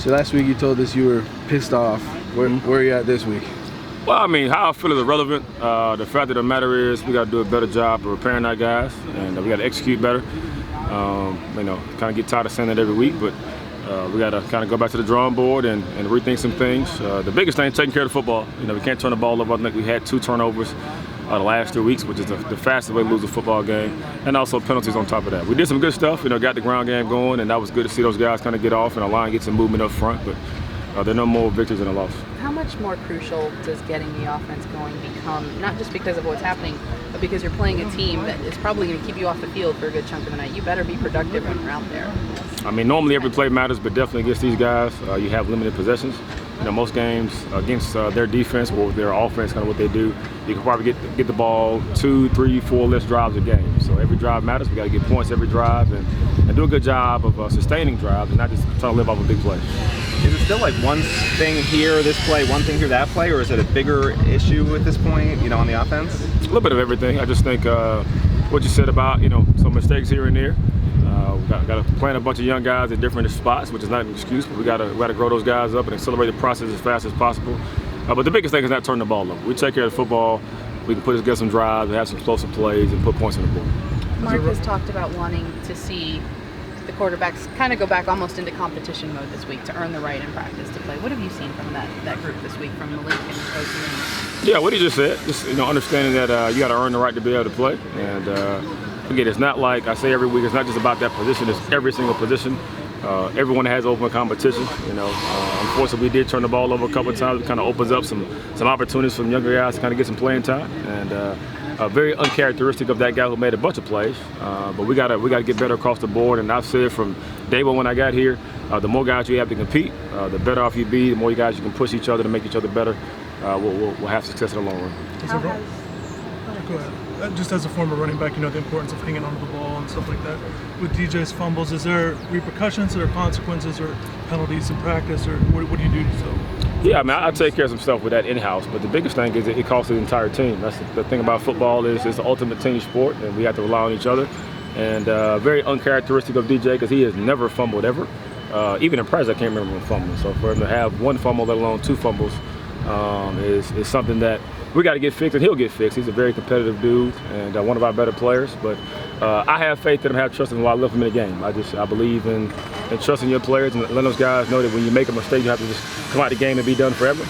So last week you told us you were pissed off. Where are you at this week? Well, I mean, how I feel is irrelevant. The fact of the matter is we got to do a better job of preparing our guys, and we got to execute better. Kind of get tired of saying that every week, but we got to kind of go back to the drawing board and rethink some things. The biggest thing is taking care of the football. We can't turn the ball over. I think we had 2 turnovers the last 3 weeks, which is the fastest way to lose a football game, and also penalties on top of that. We did some good stuff, got the ground game going, and that was good to see those guys kind of get off and our line get some movement up front, but there are no more victories than a loss. How much more crucial does getting the offense going become, not just because of what's happening, but because you're playing a team that is probably going to keep you off the field for a good chunk of the night? You better be productive when you're out there. I mean, normally every play matters, but definitely against these guys, you have limited possessions. Most games against their defense or their offense, kind of what they do, you can probably get the ball 2, 3, 4 less drives a game. So every drive matters. We got to get points every drive and do a good job of sustaining drives and not just trying to live off a big play. Is it still like one thing here, this play, one thing here, that play, or is it a bigger issue at this point, on the offense? A little bit of everything. I just think what you said about, some mistakes here and there. We got to plant a bunch of young guys at different spots, which is not an excuse, but we got to grow those guys up and accelerate the process as fast as possible. But the biggest thing is not turning the ball over. We take care of the football. We can get some drives, and have some explosive plays, and put points on the board. Mark has talked about wanting to see the quarterbacks kind of go back almost into competition mode this week to earn the right in practice to play. What have you seen from that group this week, from Malik and Coach Lynn? Yeah, what he just said, just understanding that you got to earn the right to be able to play. And again, it's not like I say every week. It's not just about that position. It's every single position. Everyone has open competition. Unfortunately, we did turn the ball over a couple of times. It kind of opens up some opportunities for younger guys to kind of get some playing time. And very uncharacteristic of that guy who made a bunch of plays. But we gotta get better across the board. And I've said from day one when I got here, the more guys you have to compete, the better off you be. The more guys you can push each other to make each other better. We'll have success in the long run. Go ahead. Just as a former running back, the importance of hanging onto the ball and stuff like that. With DJ's fumbles, is there repercussions or consequences or penalties in practice, or what do you do so? Yeah, I mean, I take care of some stuff with that in-house, but the biggest thing is it costs the entire team. That's the thing about football is it's the ultimate team sport, and we have to rely on each other. And very uncharacteristic of DJ because he has never fumbled ever. Even in practice, I can't remember him fumbling. So for him to have 1 fumble, let alone 2 fumbles, is something that we got to get fixed, and he'll get fixed. He's a very competitive dude and one of our better players. But I have faith in him, have trust in him while I left him in the game. I believe in trusting your players and letting those guys know that when you make a mistake, you have to just come out the game and be done forever.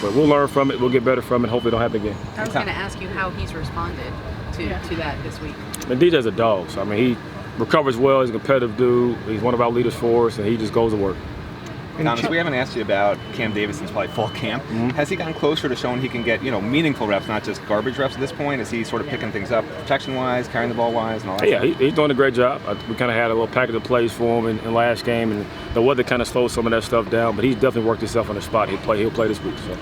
But we'll learn from it, we'll get better from it, and hopefully it don't happen again. I was going to ask you how he's responded to that this week. And DJ's a dog, so I mean he recovers well. He's a competitive dude. He's one of our leaders for us, and he just goes to work. Thomas, we haven't asked you about Cam Davis since probably fall camp. Has he gotten closer to showing he can get, meaningful reps, not just garbage reps at this point? Is he sort of picking things up protection-wise, carrying the ball-wise, and all that? Yeah, he's doing a great job. We kind of had a little package of plays for him in last game, and the weather kind of slowed some of that stuff down, but he's definitely worked himself on the spot. He'll play this week, so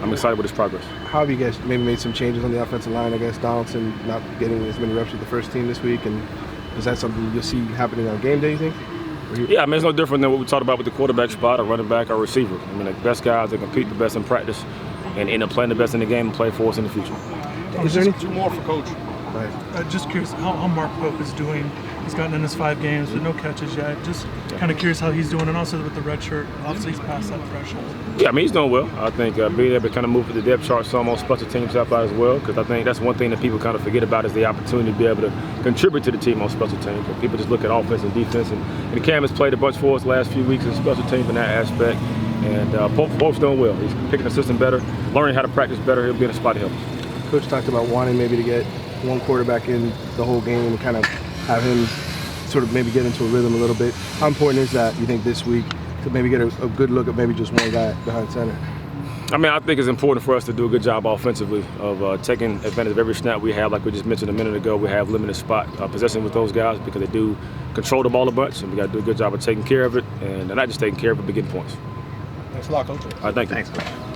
I'm excited with his progress. How have you guys maybe made some changes on the offensive line? I guess Donaldson not getting as many reps with the first team this week, and is that something you'll see happening on game day, you think? Yeah, I mean, it's no different than what we talked about with the quarterback spot, or running back, or receiver. I mean, the best guys that compete the best in practice and end up playing the best in the game and play for us in the future. Is there any 2 more for Coach? Right. Just curious how Mark Pope is doing. He's gotten in his 5 games, but no catches yet. Just kind of curious how he's doing, and also with the red shirt, obviously he's past that threshold. Yeah, I mean, he's doing well. I think being able to kind of move to the depth chart some on special teams help out as well, because I think that's one thing that people kind of forget about is the opportunity to be able to contribute to the team on special teams. But people just look at offense and defense, and Cam has played a bunch for us the last few weeks in special teams in that aspect, and Pope's doing well. He's picking the system better, learning how to practice better. He'll be in a spot to help. Coach talked about wanting maybe to get one quarterback in the whole game and kind of have him sort of maybe get into a rhythm a little bit. How important is that, you think, this week to maybe get a good look at maybe just one guy behind center? I mean, I think it's important for us to do a good job offensively of taking advantage of every snap we have. Like we just mentioned a minute ago, we have limited spot possession with those guys because they do control the ball a bunch, and we got to do a good job of taking care of it, and not just taking care of it, but getting points. Thanks a lot, Coach. All right, thank you. Thanks, Coach.